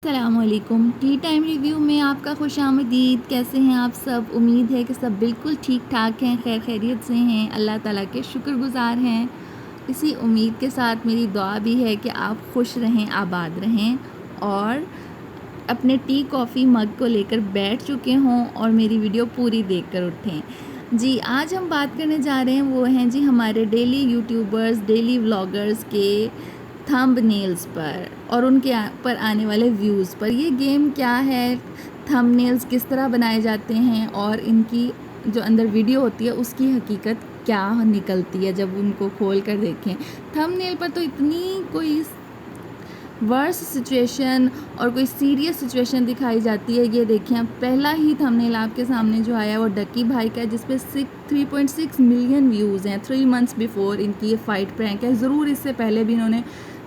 अस्सलामुअलैकुम। T time review में आपका खुशामदीद। कैसे हैं आप सब? उम्मीद है कि सब बिल्कुल ठीक ठाक हैं, खैर खैरियत से हैं, अल्लाह ताला के शुक्रगुज़ार हैं। इसी उम्मीद के साथ मेरी दुआ भी है कि आप खुश रहें, आबाद रहें और अपने टी कॉफ़ी मग को लेकर बैठ चुके हों और मेरी वीडियो पूरी देखकर उठें। जी, आज हम बात करने जा रहे हैं वो हैं जी हमारे डेली यूट्यूबर्स, डेली व्लॉगर्स के थंबनेल्स पर और उनके पर आने वाले व्यूज़ पर। ये गेम क्या है, थंबनेल्स किस तरह बनाए जाते हैं और इनकी जो अंदर वीडियो होती है उसकी हकीकत क्या निकलती है जब उनको खोल कर देखें। थंबनेल पर तो इतनी कोई वर्स सिचुएशन और कोई सीरियस सिचुएशन दिखाई जाती है। ये देखिए, पहला ही थंबनेल आपके सामने जो आया है वो डकी भाई का है, जिस पे 3.6 मिलियन व्यूज़ हैं। 3 मंथ्स बिफोर इनकी ये फ़ाइट प्रैंक है। ज़रूर इससे पहले भी इन्होंने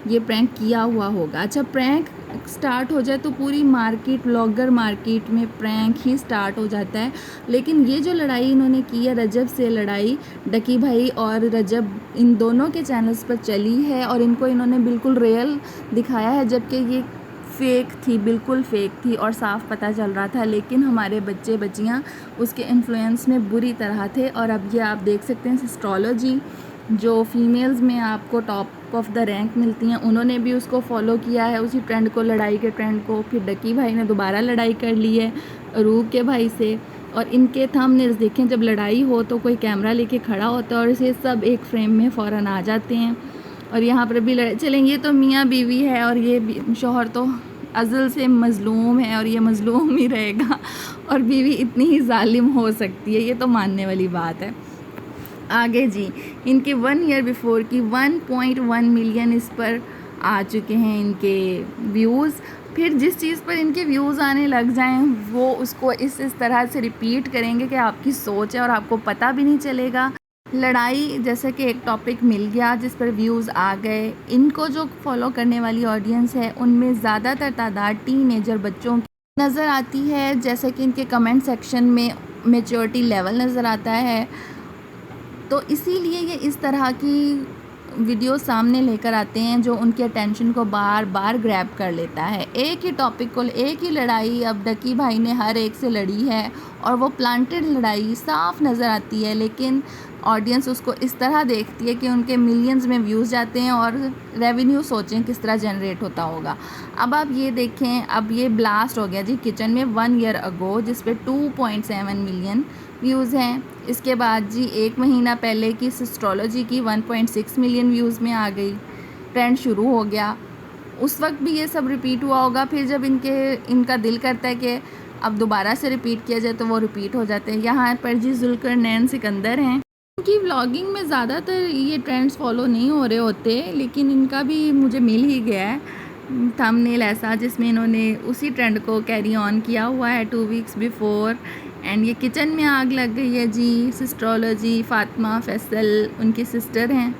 ये प्रैंक किया हुआ होगा। अच्छा, प्रैंक स्टार्ट हो जाए तो पूरी मार्केट, व्लॉगर मार्केट में प्रैंक ही स्टार्ट हो जाता है। लेकिन ये जो लड़ाई इन्होंने की है, रजब से लड़ाई, डकी भाई और रजब, इन दोनों के चैनल्स पर चली है और इनको इन्होंने बिल्कुल रियल दिखाया है, जबकि ये फ़ेक थी, बिल्कुल फ़ेक थी और साफ़ पता चल रहा था। लेकिन हमारे बच्चे बच्चियाँ उसके इन्फ्लुएंस में बुरी तरह थे। और अब ये आप देख सकते हैं, एस्ट्रोलॉजी जो फीमेल्स में आपको टॉप ऑफ द रैंक मिलती हैं, उन्होंने भी उसको फॉलो किया है, उसी ट्रेंड को, लड़ाई के ट्रेंड को। फिर डकी भाई ने दोबारा लड़ाई कर ली है अरूब के भाई से। और इनके थंबनेल्स देखें, जब लड़ाई हो तो कोई कैमरा लेके खड़ा होता है और इसे सब एक फ्रेम में फ़ौरन आ जाते हैं। और यहाँ पर भी लड़ाई चलेंगे। ये तो मियाँ बीवी है और ये शौहर तो अज़ल से मज़लूम है और ये मज़लूम ही रहेगा और बीवी इतनी ही जालिम हो सकती है, ये तो मानने वाली बात है। आगे जी, इनके 1 ईयर बिफोर की 1.1 मिलियन इस पर आ चुके हैं इनके व्यूज़। फिर जिस चीज़ पर इनके व्यूज़ आने लग जाएं वो उसको इस तरह से रिपीट करेंगे कि आपकी सोच है और आपको पता भी नहीं चलेगा। लड़ाई जैसे कि एक टॉपिक मिल गया जिस पर व्यूज़ आ गए। इनको जो फॉलो करने वाली ऑडियंस है उनमें ज़्यादातर तादाद टीनेजर बच्चों की नज़र आती है। जैसे कि इनके कमेंट सेक्शन में मैच्योरिटी लेवल नज़र आता है, तो इसीलिए ये इस तरह की वीडियो सामने लेकर आते हैं जो उनके अटेंशन को बार बार ग्रैब कर लेता है। एक ही टॉपिक को, एक ही लड़ाई अब डकी भाई ने हर एक से लड़ी है और वो प्लांटेड लड़ाई साफ नज़र आती है, लेकिन ऑडियंस उसको इस तरह देखती है कि उनके मिलियंस में व्यूज़ जाते हैं और रेवेन्यू सोचें किस तरह जनरेट होता होगा। अब आप ये देखें, अब ये ब्लास्ट हो गया जी किचन में 1 ईयर अगो, जिस पे 2.7 मिलियन व्यूज़ हैं। इसके बाद जी 1 महीना पहले की एस्ट्रोलॉजी की 1.6 मिलियन व्यूज़ में आ गई, ट्रेंड शुरू हो गया। उस वक्त भी ये सब रिपीट हुआ होगा। फिर जब इनका दिल करता है कि अब दोबारा से रिपीट किया जाए तो वो रिपीट हो जाते हैं। यहाँ पर जी जुल्करनैन सिकंदर हैं। इनकी व्लॉगिंग में ज़्यादातर ये ट्रेंड्स फॉलो नहीं हो रहे होते, लेकिन इनका भी मुझे मिल ही गया है थंबनेल ऐसा जिसमें इन्होंने उसी ट्रेंड को कैरी ऑन किया हुआ है 2 वीक्स बिफोर। एंड ये किचन में आग लग गई है जी। एस्ट्रोलॉजी, फ़ातिमा फैसल उनकी सिस्टर हैं।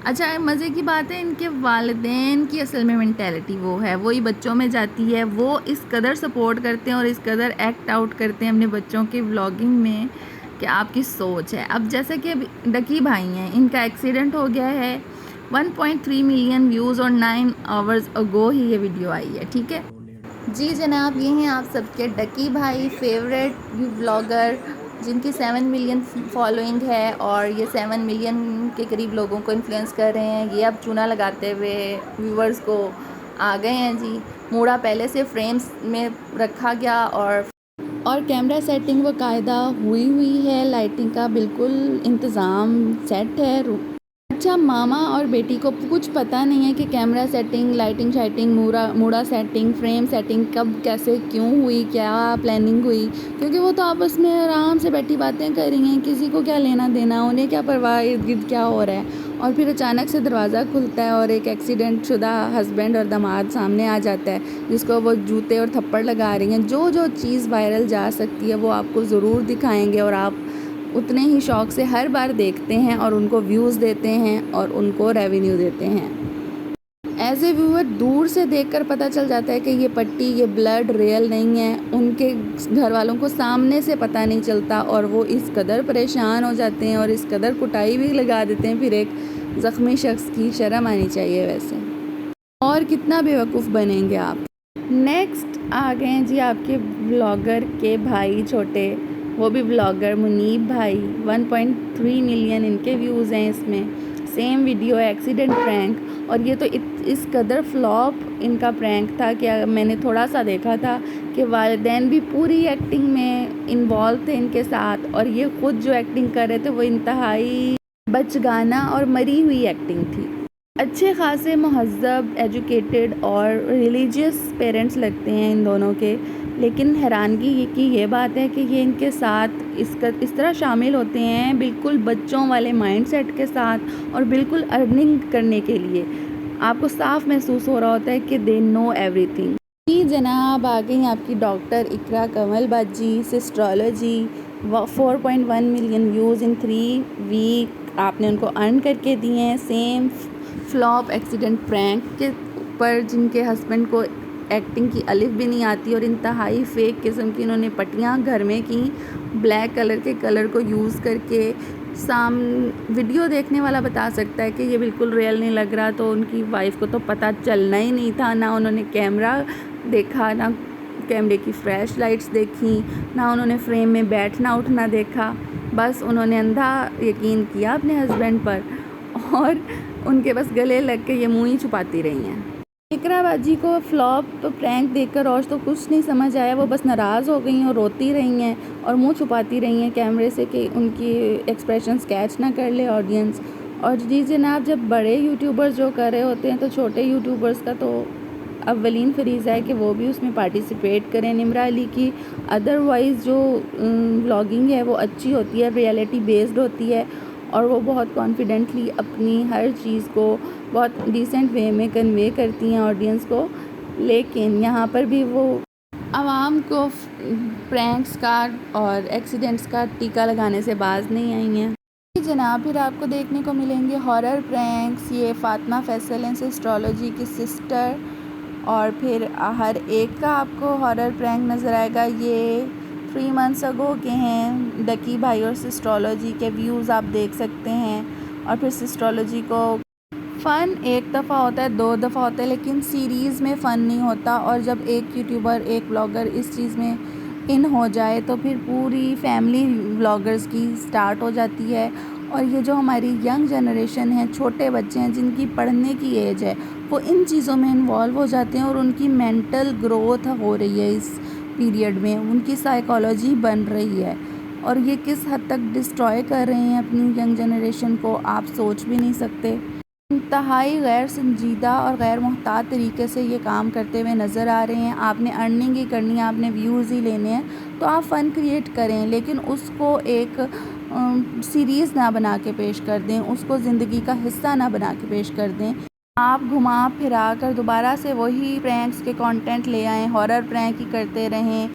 अच्छा, मज़े की बात है, इनके वालिदैन की असल में मेंटालिटी वो है, वही बच्चों में जाती है। वो इस कदर सपोर्ट करते हैं और इस कदर एक्ट आउट करते हैं अपने बच्चों की व्लॉगिंग में कि आपकी सोच है। अब जैसे कि डकी भाई हैं, इनका एक्सीडेंट हो गया है, 1.3 मिलियन व्यूज़ और 9 आवर्स अगो ही ये वीडियो आई है। ठीक है जी जनाब, ये हैं आप सबके डकी भाई, फेवरेट व्लॉगर, जिनकी 7 मिलियन फॉलोइंग है और ये 7 मिलियन के करीब लोगों को इन्फ्लुएंस कर रहे हैं। ये अब चूना लगाते हुए व्यूवर्स को आ गए हैं जी। मूड़ा पहले से फ्रेम्स में रखा गया और कैमरा सेटिंग बाकायदा हुई है, लाइटिंग का बिल्कुल इंतज़ाम सेट है। अच्छा, मामा और बेटी को कुछ पता नहीं है कि कैमरा सेटिंग, लाइटिंग शाइटिंग, मूड़ा सेटिंग, फ्रेम सेटिंग कब, कैसे, क्यों हुई, क्या प्लानिंग हुई, क्योंकि वो तो आपस में आराम से बैठी बातें कर रही हैं। किसी को क्या लेना देना, उन्हें क्या परवाह इर्द गिर्द क्या हो रहा है। और फिर अचानक से दरवाज़ा खुलता है और एक एक्सीडेंट शुदा हस्बैंड और दामाद सामने आ जाता है, जिसको वो जूते और थप्पड़ लगा रही हैं। जो चीज़ वायरल जा सकती है वो आपको ज़रूर दिखाएंगे और आप उतने ही शौक़ से हर बार देखते हैं और उनको व्यूज़ देते हैं और उनको रेवेन्यू देते हैं। एज ए व्यूअर दूर से देखकर पता चल जाता है कि ये पट्टी, ये ब्लड रियल नहीं है। उनके घर वालों को सामने से पता नहीं चलता और वो इस कदर परेशान हो जाते हैं और इस कदर कुटाई भी लगा देते हैं। फिर एक ज़ख्मी शख्स की शर्म आनी चाहिए वैसे। और कितना बेवकूफ़ बनेंगे आप। नेक्स्ट आ गए हैं जी आपके व्लॉगर के भाई छोटे, वो भी व्लॉगर मुनीब भाई। 1.3 मिलियन इनके व्यूज़ हैं इसमें। सेम वीडियो एक्सीडेंट प्रैंक, और ये तो इस कदर फ्लॉप इनका प्रैंक था कि मैंने थोड़ा सा देखा था कि वालिदैन भी पूरी एक्टिंग में इन्वॉल्व थे इनके साथ, और ये ख़ुद जो एक्टिंग कर रहे थे वो इंतहाई बचगाना और मरी हुई एक्टिंग थी। अच्छे खासे महज़्ज़ब, एजुकेटेड और रिलीजियस पेरेंट्स लगते हैं इन दोनों के, लेकिन हैरानगी की ये बात है कि ये इनके साथ इस तरह शामिल होते हैं बिल्कुल बच्चों वाले माइंडसेट के साथ, और बिल्कुल अर्निंग करने के लिए। आपको साफ महसूस हो रहा होता है कि दे नो एवरीथिंग। जी जनाब, आ गई आपकी डॉक्टर इकरा कमल बाजी, सिस्ट्रोलॉजी। 4.1 मिलियन व्यूज़ इन 3 वीक आपने उनको अर्न करके दिए हैं। सेम फ्लॉप एक्सीडेंट प्रैंक के ऊपर, जिनके हस्बैंड को एक्टिंग की अलिफ भी नहीं आती, और इंतहाई फेक किस्म की इन्होंने पट्टियाँ घर में की ब्लैक कलर के कलर को यूज़ करके। वीडियो देखने वाला बता सकता है कि ये बिल्कुल रियल नहीं लग रहा, तो उनकी वाइफ को तो पता चलना ही नहीं था। ना उन्होंने कैमरा देखा, ना कैमरे की फ्लैश लाइट्स देखी, ना उन्होंने फ्रेम में बैठना उठना देखा। बस उन्होंने अंधा यकीन किया अपने हस्बैंड पर, और उनके बस गले लग के ये मुँह ही छुपाती रही हैं। इकरा बाजी को फ्लॉप प्रैंक देखकर और तो कुछ नहीं समझ आया, वो बस नाराज़ हो गई और रोती रही हैं और मुंह छुपाती रही हैं कैमरे से कि उनकी एक्सप्रेशंस कैच ना कर ले ऑडियंस। और जी जनाब, जब बड़े यूट्यूबर्स जो कर रहे होते हैं तो छोटे यूट्यूबर्स का तो अव्वलीन फरीज़ा है कि वो भी उसमें पार्टिसिपेट करें। निम्रा अली की अदरवाइज़ जो व्लॉगिंग है वो अच्छी होती है, रियलिटी बेस्ड होती है, और वो बहुत कॉन्फिडेंटली अपनी हर चीज़ को बहुत डिसेंट वे में कन्वे करती हैं ऑडियंस को। लेकिन यहाँ पर भी वो आवाम को प्रैंक्स का और एक्सीडेंट्स का टीका लगाने से बाज नहीं आई हैं। जनाब, फिर आपको देखने को मिलेंगे हॉरर प्रैंक्स। ये फ़ातिमा फैसल हैं, एस्ट्रोलॉजी की सिस्टर, और फिर हर एक का आपको हॉरर प्रैंक नज़र आएगा। ये 3 मंथ्स अगो के हैं। डकी भाई और सिस्ट्रोलॉजी के व्यूज़ आप देख सकते हैं। और फिर सिस्ट्रोलॉजी को फ़न एक दफ़ा होता है, 2 दफ़ा होता है, लेकिन सीरीज़ में फ़न नहीं होता। और जब एक यूट्यूबर, एक ब्लॉगर इस चीज़ में इन हो जाए तो फिर पूरी फैमिली ब्लॉगर्स की स्टार्ट हो जाती है। और ये जो हमारी यंग जनरेशन है, छोटे बच्चे हैं जिनकी पढ़ने की एज है, वो इन चीज़ों में इन्वॉल्व हो जाते हैं, और उनकी मेंटल ग्रोथ हो रही है इस पीरियड में, उनकी साइकोलॉजी बन रही है, और ये किस हद तक डिस्ट्रॉय कर रहे हैं अपनी यंग जनरेशन को आप सोच भी नहीं सकते। इंतहाई गैर संजीदा और गैर मुहतात तरीके से ये काम करते हुए नज़र आ रहे हैं। आपने अर्निंग ही करनी है, आपने व्यूज़ ही लेने हैं, तो आप फ़न क्रिएट करें, लेकिन उसको एक सीरीज़ ना बना के पेश कर दें, उसको ज़िंदगी का हिस्सा ना बना के पेश कर दें। आप घुमा फिरा कर दोबारा से वही प्रैंक्स के कंटेंट ले आएँ, हॉरर प्रैंक ही करते रहें,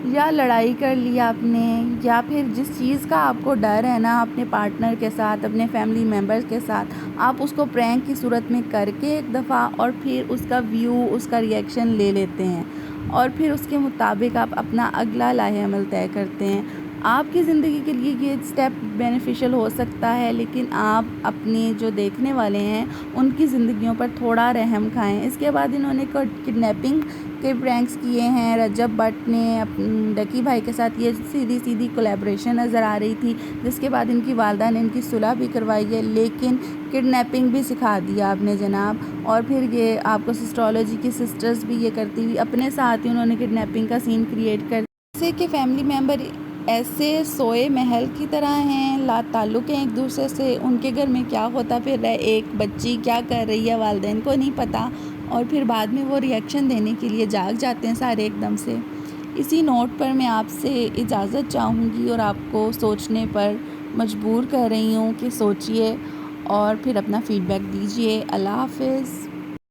या लड़ाई कर ली आपने, या फिर जिस चीज़ का आपको डर है ना अपने पार्टनर के साथ, अपने फैमिली मेम्बर्स के साथ, आप उसको प्रैंक की सूरत में करके एक दफ़ा, और फिर उसका व्यू, उसका रिएक्शन ले लेते हैं, और फिर उसके मुताबिक आप अपना अगला लाहे अमल तय करते हैं। आपकी ज़िंदगी के लिए ये स्टेप बेनिफिशियल हो सकता है, लेकिन आप अपने जो देखने वाले हैं उनकी ज़िंदगियों पर थोड़ा रहम खाएं। इसके बाद इन्होंने किडनैपिंग के प्रैंक्स किए हैं। रजब भट्ट ने डकी भाई के साथ ये सीधी सीधी कोलैबोरेशन नज़र आ रही थी, जिसके बाद इनकी वालदा ने इनकी सुलह भी करवाई है, लेकिन किडनैपिंग भी सिखा दिया आपने जनाब। और फिर ये आपको सिस्ट्रोलॉजी की सिस्टर्स भी ये करती हुई अपने साथ ही उन्होंने किडनैपिंग का सीन क्रिएट कर, जैसे कि फैमिली मेम्बर ऐसे सोए महल की तरह हैं, ला ताल्लुक़ हैं एक दूसरे से। उनके घर में क्या होता फिर रहा है, एक बच्ची क्या कर रही है, वालिदैन को नहीं पता, और फिर बाद में वो रिएक्शन देने के लिए जाग जाते हैं सारे एकदम से। इसी नोट पर मैं आपसे इजाज़त चाहूँगी और आपको सोचने पर मजबूर कर रही हूँ कि सोचिए और फिर अपना फ़ीडबैक दीजिए। अल्लाह हाफ़िज़।